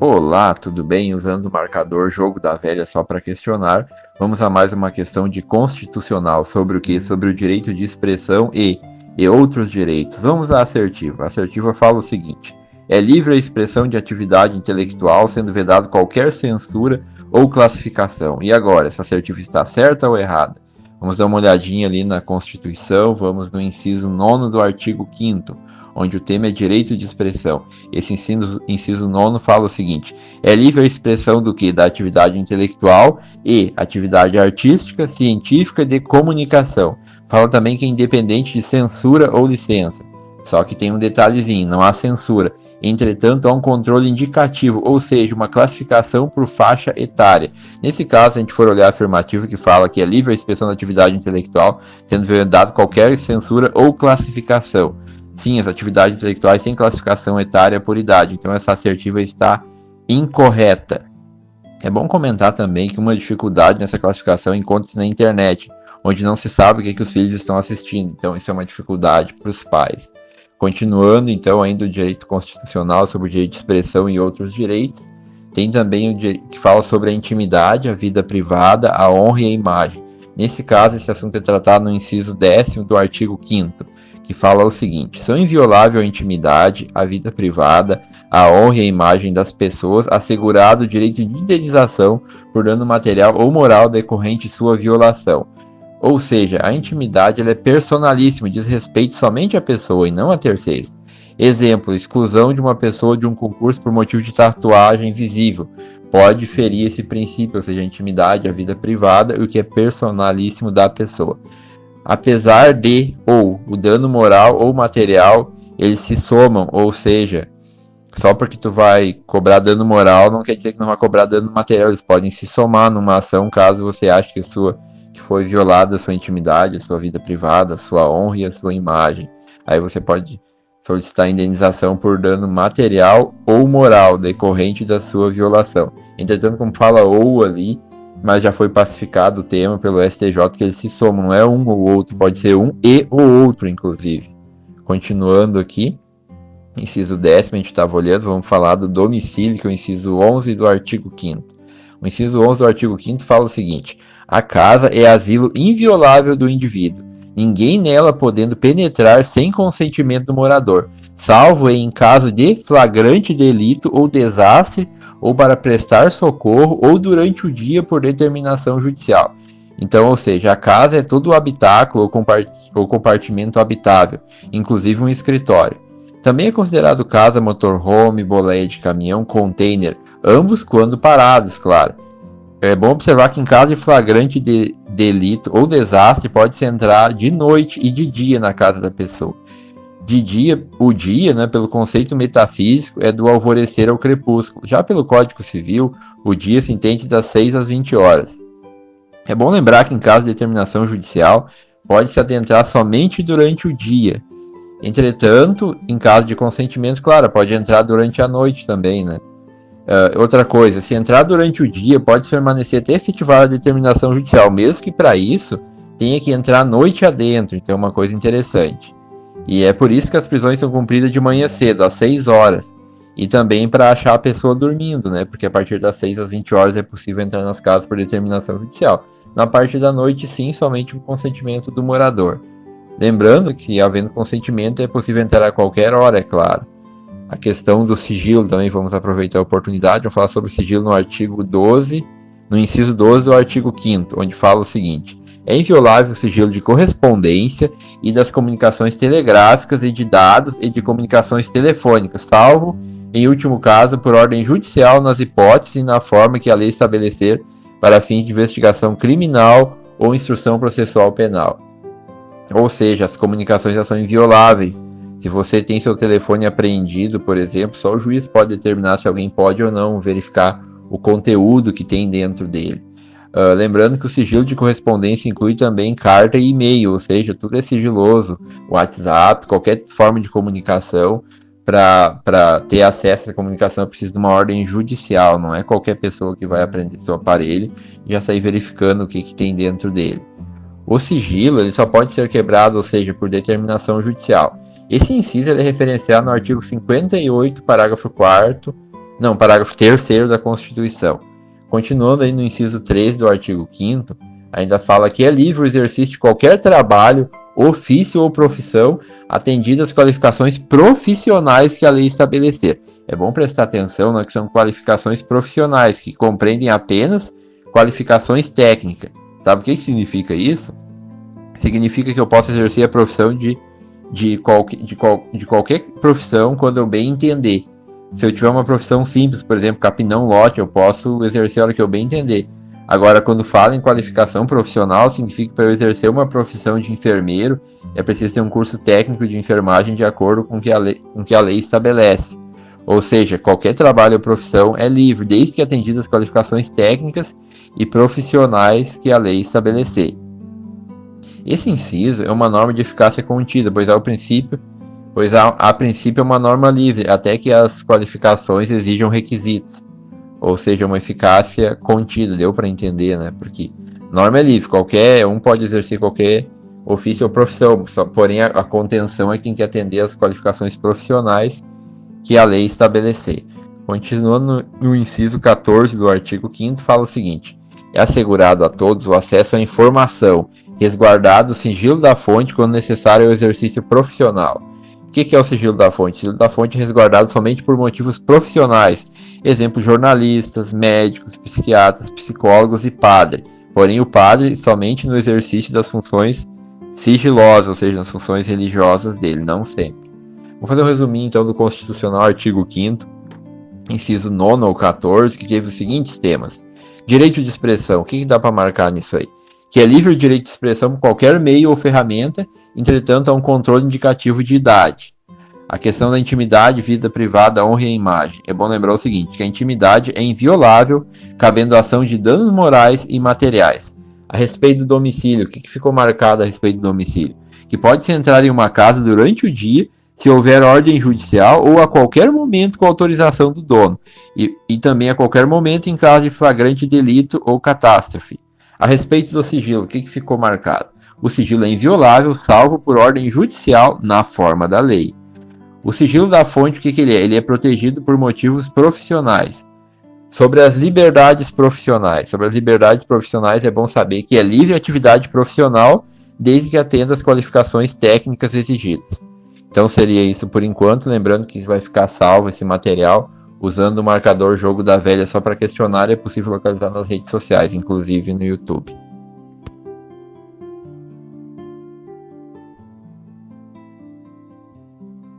Olá, tudo bem? Usando o marcador Jogo da Velha só para questionar, vamos a mais uma questão de constitucional sobre o que? Sobre o direito de expressão e outros direitos. Vamos à assertiva. A assertiva fala o seguinte: é livre a expressão de atividade intelectual, sendo vedado qualquer censura ou classificação. E agora, essa assertiva está certa ou errada? Vamos dar uma olhadinha ali na Constituição, vamos no inciso 9 do artigo 5º, onde o tema é direito de expressão. Esse inciso 9 fala o seguinte: é livre a expressão do que? Da atividade intelectual e atividade artística, científica e de comunicação. Fala também que é independente de censura ou licença. Só que tem um detalhezinho, não há censura. Entretanto, há um controle indicativo, ou seja, uma classificação por faixa etária. Nesse caso, se a gente for olhar a afirmativa que fala que é livre a expressão da atividade intelectual, sendo vedado qualquer censura ou classificação. Sim, as atividades intelectuais têm classificação etária por idade, então essa assertiva está incorreta. É bom comentar também que uma dificuldade nessa classificação encontra-se na internet, onde não se sabe o que os filhos estão assistindo, então isso é uma dificuldade para os pais. Continuando então ainda o direito constitucional sobre o direito de expressão e outros direitos, tem também o direito que fala sobre a intimidade, a vida privada, a honra e a imagem. Nesse caso, esse assunto é tratado no inciso 10º do artigo 5º, que fala o seguinte: são inviolável a intimidade, a vida privada, a honra e a imagem das pessoas, assegurado o direito de indenização por dano material ou moral decorrente de sua violação. Ou seja, a intimidade ela é personalíssima, diz respeito somente à pessoa e não a terceiros. Exemplo, exclusão de uma pessoa de um concurso por motivo de tatuagem visível. Pode ferir esse princípio, ou seja, a intimidade, a vida privada e o que é personalíssimo da pessoa. Apesar de, ou o dano moral ou material, eles se somam, ou seja, só porque tu vai cobrar dano moral não quer dizer que não vai cobrar dano material, eles podem se somar numa ação caso você ache que foi violada a sua intimidade, a sua vida privada, a sua honra e a sua imagem. Aí você pode solicitar indenização por dano material ou moral decorrente da sua violação. Entretanto, como fala ou ali, mas já foi pacificado o tema pelo STJ que eles se somam, não é um ou outro, pode ser um e o outro, inclusive. Continuando aqui, inciso 10º, a gente estava olhando, vamos falar do domicílio, que é o inciso 11 do artigo 5º. O inciso 11 do artigo 5º fala o seguinte: a casa é asilo inviolável do indivíduo, ninguém nela podendo penetrar sem consentimento do morador, salvo em caso de flagrante delito ou desastre, ou para prestar socorro, ou durante o dia por determinação judicial. Então, ou seja, a casa é todo o habitáculo ou compartimento habitável, inclusive um escritório. Também é considerado casa motorhome, boleia de caminhão, container, ambos quando parados, claro. É bom observar que em caso de flagrante de delito ou desastre, pode-se entrar de noite e de dia na casa da pessoa. De dia, o dia, né, pelo conceito metafísico, é do alvorecer ao crepúsculo. Já pelo Código Civil, o dia se entende das 6 às 20 horas. É bom lembrar que em caso de determinação judicial, pode-se adentrar somente durante o dia. Entretanto, em caso de consentimento, claro, pode entrar durante a noite também, né? Outra coisa, se entrar durante o dia, pode permanecer até efetivar a determinação judicial, mesmo que para isso tenha que entrar noite adentro, então é uma coisa interessante. E é por isso que as prisões são cumpridas de manhã cedo, às 6 horas, e também para achar a pessoa dormindo, né? Porque a partir das 6 às 20 horas é possível entrar nas casas por determinação judicial. Na parte da noite, sim, somente com consentimento do morador. Lembrando que, havendo consentimento, é possível entrar a qualquer hora, é claro. A questão do sigilo também, vamos aproveitar a oportunidade, vamos falar sobre o sigilo no artigo 12, no inciso 12 do artigo 5º, onde fala o seguinte: é inviolável o sigilo de correspondência e das comunicações telegráficas e de dados e de comunicações telefônicas, salvo, em último caso, por ordem judicial nas hipóteses e na forma que a lei estabelecer para fins de investigação criminal ou instrução processual penal. Ou seja, as comunicações já são invioláveis. Se você tem seu telefone apreendido, por exemplo, só o juiz pode determinar se alguém pode ou não verificar o conteúdo que tem dentro dele. Lembrando que o sigilo de correspondência inclui também carta e e-mail, ou seja, tudo é sigiloso. WhatsApp, qualquer forma de comunicação, para ter acesso a essa comunicação é preciso de uma ordem judicial, não é qualquer pessoa que vai apreender seu aparelho e já sair verificando o que tem dentro dele. O sigilo ele só pode ser quebrado, ou seja, por determinação judicial. Esse inciso ele é referenciado no artigo 58, parágrafo 4º Não, parágrafo 3º da Constituição. Continuando aí no inciso 3 do artigo 5º, ainda fala que é livre o exercício de qualquer trabalho, ofício ou profissão, atendidas as qualificações profissionais que a lei estabelecer. É bom prestar atenção, né, que são qualificações profissionais, que compreendem apenas qualificações técnicas. Sabe o que significa isso? Significa que eu posso exercer a profissão de qualquer profissão quando eu bem entender. Se eu tiver uma profissão simples, por exemplo, capinão lote, eu posso exercer a hora que eu bem entender. Agora, quando fala em qualificação profissional, significa que para eu exercer uma profissão de enfermeiro, é preciso ter um curso técnico de enfermagem de acordo com que a lei estabelece. Ou seja, qualquer trabalho ou profissão é livre, desde que atendidas as qualificações técnicas e profissionais que a lei estabelecer. Esse inciso é uma norma de eficácia contida, pois a princípio é uma norma livre, até que as qualificações exijam requisitos. Ou seja, uma eficácia contida, deu para entender, né? Porque norma é livre, qualquer um pode exercer qualquer ofício ou profissão, porém a contenção é que tem que atender as qualificações profissionais que a lei estabelecer. Continuando no inciso 14 do artigo 5º, fala o seguinte: é assegurado a todos o acesso à informação, resguardado o sigilo da fonte quando necessário ao exercício profissional. O que é o sigilo da fonte? O sigilo da fonte é resguardado somente por motivos profissionais, exemplo, jornalistas, médicos, psiquiatras, psicólogos e padre. Porém, o padre somente no exercício das funções sigilosas, ou seja, nas funções religiosas dele, não sempre. Vou fazer um resuminho então do Constitucional, artigo 5º, inciso 9 ou 14, que teve os seguintes temas. Direito de expressão, o que dá para marcar nisso aí? Que é livre o direito de expressão por qualquer meio ou ferramenta, entretanto há um controle indicativo de idade. A questão da intimidade, vida privada, honra e imagem. É bom lembrar o seguinte, que a intimidade é inviolável, cabendo a ação de danos morais e materiais. A respeito do domicílio, o que ficou marcado a respeito do domicílio? Que pode-se entrar em uma casa durante o dia, se houver ordem judicial ou a qualquer momento com autorização do dono. E também a qualquer momento em caso de flagrante delito ou catástrofe. A respeito do sigilo, o que ficou marcado? O sigilo é inviolável, salvo por ordem judicial na forma da lei. O sigilo da fonte, o que ele é? Ele é protegido por motivos profissionais. Sobre as liberdades profissionais. Sobre as liberdades profissionais é bom saber que é livre atividade profissional, desde que atenda às qualificações técnicas exigidas. Então seria isso por enquanto, lembrando que vai ficar salvo esse material usando o marcador Jogo da Velha só para questionar, é possível localizar nas redes sociais, inclusive no YouTube.